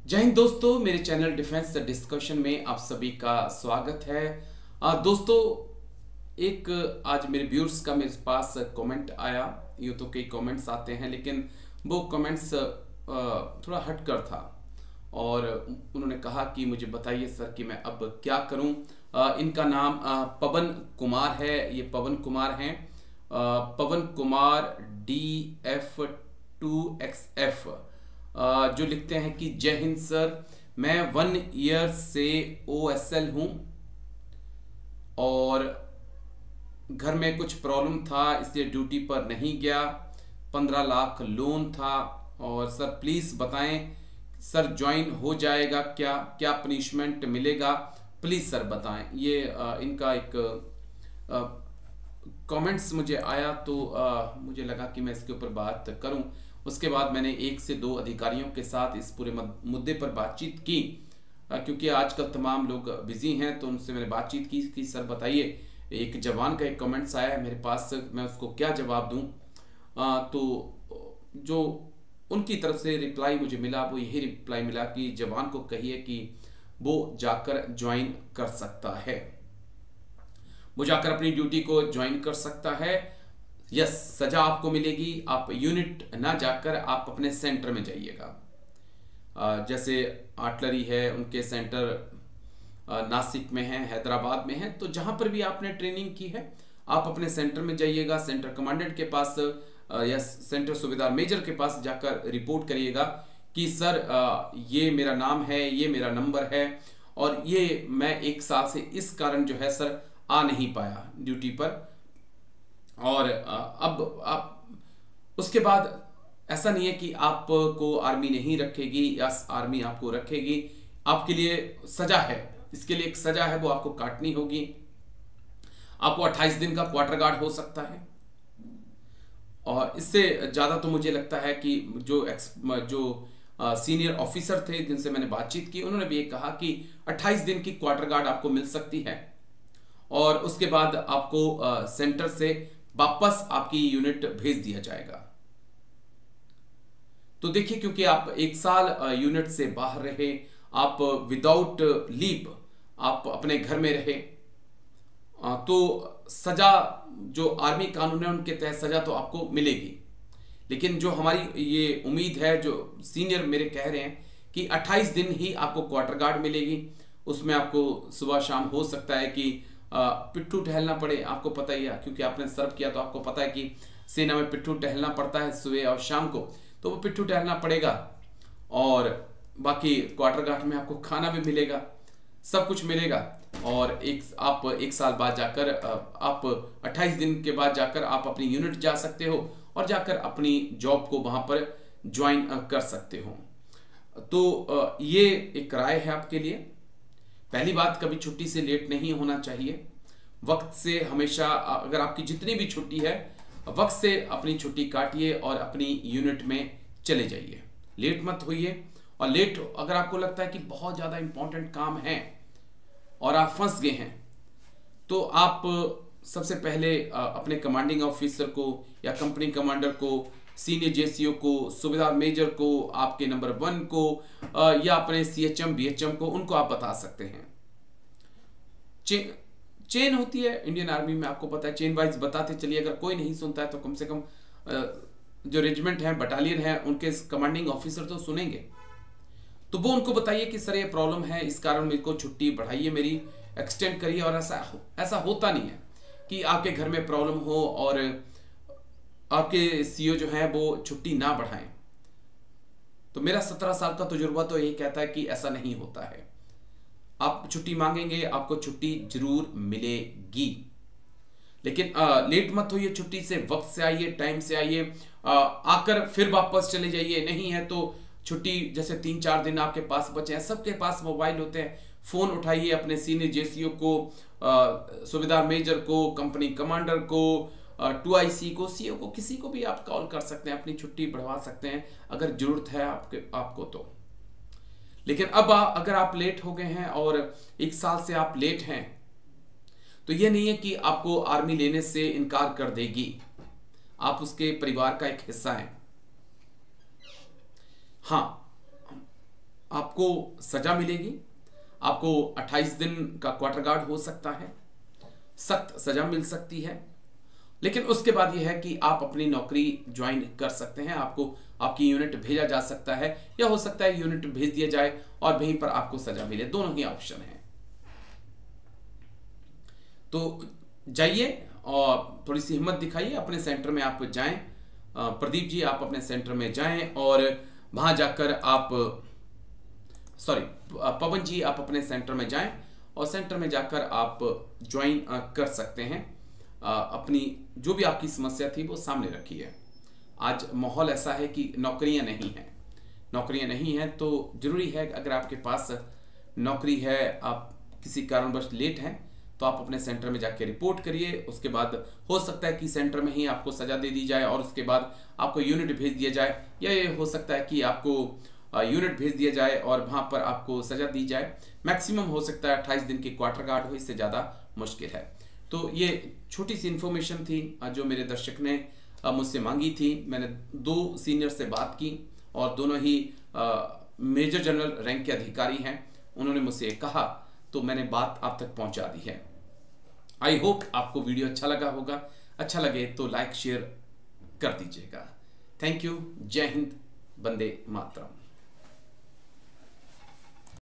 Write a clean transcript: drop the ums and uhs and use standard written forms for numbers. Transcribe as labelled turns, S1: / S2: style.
S1: जय हिंद दोस्तों, मेरे चैनल डिफेंस डिस्कशन में आप सभी का स्वागत है। दोस्तों, एक आज मेरे व्यूअर्स का मेरे पास कमेंट आया। यूँ तो कई कमेंट्स आते हैं, लेकिन वो कमेंट्स थोड़ा हटकर था और उन्होंने कहा कि मुझे बताइए सर कि मैं अब क्या करूं। इनका नाम पवन कुमार है। ये पवन कुमार हैं, पवन कुमार DF2XF, जो लिखते हैं कि जय हिंद सर, मैं 1 ईयर से OSL हूँ और घर में कुछ प्रॉब्लम था इसलिए ड्यूटी पर नहीं गया। 15 लाख लोन था और सर प्लीज़ बताएं सर, ज्वाइन हो जाएगा क्या, क्या पनिशमेंट मिलेगा, प्लीज़ सर बताएं। ये इनका एक कमेंट्स मुझे आया तो मुझे लगा कि मैं इसके ऊपर बात करूं। उसके बाद मैंने 1 से 2 अधिकारियों के साथ इस पूरे मुद्दे पर बातचीत की, क्योंकि आजकल तमाम लोग बिजी हैं, तो उनसे मैंने बातचीत की कि सर बताइए, एक जवान का एक कमेंट्स आया है मेरे पास, मैं उसको क्या जवाब दूं। तो जो उनकी तरफ से रिप्लाई मुझे मिला वो यही रिप्लाई मिला कि जवान को कहिए कि वो जाकर ज्वाइन कर सकता है, वो जाकर अपनी ड्यूटी को ज्वाइन कर सकता है। यस, सजा आपको मिलेगी, आप यूनिट ना जाकर आप अपने सेंटर में जाइएगा। जैसे आर्टिलरी है, उनके सेंटर नासिक में है, हैदराबाद में है, तो जहां पर भी आपने ट्रेनिंग की है आप अपने सेंटर में जाइएगा। सेंटर कमांडेंट के पास या सेंटर सूबेदार मेजर के पास जाकर रिपोर्ट करिएगा कि सर ये मेरा नाम है, ये मेरा नंबर है और ये मैं 1 साल से इस कारण जो है सर आ नहीं पाया ड्यूटी पर। और अब आप उसके बाद ऐसा नहीं है कि आपको आर्मी नहीं रखेगी या आर्मी आपको रखेगी, आपके लिए सजा है, इसके लिए एक सजा है, वो आपको काटनी होगी। आपको 28 दिन का क्वार्टर गार्ड हो सकता है और इससे ज़्यादा तो मुझे लगता है कि जो सीनियर ऑफिसर थे जिनसे मैंने बातचीत की, उन्होंने भी ये कहा कि 28 दिन की क्वार्टर गार्ड आपको मिल सकती है और उसके बाद आपको सेंटर से वापस आपकी यूनिट भेज दिया जाएगा। तो देखिए, क्योंकि आप 1 साल यूनिट से बाहर रहे, आप विदाउट लीव आप अपने घर में रहे, तो सजा जो आर्मी कानून है उनके तहत सजा तो आपको मिलेगी। लेकिन जो हमारी ये उम्मीद है, जो सीनियर मेरे कह रहे हैं कि 28 दिन ही आपको क्वार्टर गार्ड मिलेगी। उसमें आपको सुबह शाम हो सकता है कि पिट्ठू टहलना पड़े, आपको पता ही है क्योंकि आपने सर्व किया, तो आपको पता है कि सेना में पिट्ठू टहलना पड़ता है सुबह और शाम को, तो वो पिट्ठू टहलना पड़ेगा। और बाकी क्वार्टर गार्ड में आपको खाना भी मिलेगा, सब कुछ मिलेगा। और आप 1 साल बाद जाकर आप 28 दिन के बाद जाकर आप अपनी यूनिट जा सकते हो और जाकर अपनी जॉब को वहां पर ज्वाइन कर सकते हो। तो ये एक राय है आपके लिए। पहली बात, कभी छुट्टी से लेट नहीं होना चाहिए। वक्त से हमेशा, अगर आपकी जितनी भी छुट्टी है, वक्त से अपनी छुट्टी काटिए और अपनी यूनिट में चले जाइए, लेट मत होइए। और लेट अगर आपको लगता है कि बहुत ज़्यादा इंपॉर्टेंट काम है और आप फंस गए हैं, तो आप सबसे पहले अपने कमांडिंग ऑफिसर को या कंपनी कमांडर को, सीनियर जेसीओ को, सूबेदार मेजर को, आपके नंबर 1 को या अपने CHM BHM को, उनको आप बता सकते हैं। चेन होती है इंडियन आर्मी में, आपको पता है, चेन वाइज बताते चलिए। अगर कोई नहीं सुनता है तो कम से कम जो रेजिमेंट है, बटालियन है, उनके कमांडिंग ऑफिसर तो सुनेंगे। तो वो उनको बताइए कि सर ये प्रॉब्लम है, इस कारण मेरे को छुट्टी बढ़ाइए, मेरी एक्सटेंड करिए। और ऐसा होता नहीं है कि आपके घर में प्रॉब्लम हो और आपके CEO जो है वो छुट्टी ना बढ़ाएं। तो मेरा 17 साल का तजुर्बा तो यही कहता है कि ऐसा नहीं होता है। आप छुट्टी मांगेंगे, आपको छुट्टी जरूर मिलेगी। लेकिन लेट मत होइए छुट्टी से, वक्त से आइए, टाइम से आइए, आकर फिर वापस चले जाइए। नहीं है तो छुट्टी, जैसे 3-4 दिन आपके पास बचे हैं, सबके पास मोबाइल होते हैं, फोन उठाइए, अपने सीनियर जेसीओ को, सूबेदार मेजर को, कंपनी कमांडर को, 2IC को, CO को, किसी को भी आप कॉल कर सकते हैं, अपनी छुट्टी बढ़वा सकते हैं अगर जरूरत है आपको तो। लेकिन अब अगर आप लेट हो गए हैं और 1 साल से आप लेट हैं, तो यह नहीं है कि आपको आर्मी लेने से इनकार कर देगी, आप उसके परिवार का एक हिस्सा हैं। हाँ, आपको सजा मिलेगी, आपको 28 दिन का क्वार्टर गार्ड हो सकता है, सख्त सजा मिल सकती है। लेकिन उसके बाद यह है कि आप अपनी नौकरी ज्वाइन कर सकते हैं, आपको आपकी यूनिट भेजा जा सकता है, या हो सकता है यूनिट भेज दिया जाए और वहीं पर आपको सजा मिले, दोनों ही ऑप्शन है। तो जाइए और थोड़ी सी हिम्मत दिखाइए, अपने सेंटर में आप जाएं। प्रदीप जी, आप अपने सेंटर में जाएं और वहां जाकर आप पवन जी, आप अपने सेंटर में जाएं और सेंटर में जाकर आप ज्वाइन कर सकते हैं। अपनी जो भी आपकी समस्या थी वो सामने रखिए। आज माहौल ऐसा है कि नौकरियां नहीं हैं, तो जरूरी है अगर आपके पास नौकरी है, आप किसी कारणवश लेट हैं, तो आप अपने सेंटर में जाके रिपोर्ट करिए। उसके बाद हो सकता है कि सेंटर में ही आपको सजा दे दी जाए और उसके बाद आपको यूनिट भेज दिया जाए, या ये हो सकता है कि आपको यूनिट भेज दिया जाए और वहां पर आपको सजा दी जाए। मैक्सिमम हो सकता है 28 दिन की क्वार्टर गार्ड हो, इससे ज़्यादा मुश्किल है। तो ये छोटी सी इन्फॉर्मेशन थी जो मेरे दर्शक ने मुझसे मांगी थी। मैंने 2 सीनियर से बात की और दोनों ही मेजर जनरल रैंक के अधिकारी हैं। उन्होंने मुझसे कहा तो मैंने बात आप तक पहुंचा दी है। आई होप आपको वीडियो अच्छा लगा होगा। अच्छा लगे तो लाइक शेयर कर दीजिएगा। Thank you. जय हिंद, वंदे मातरम।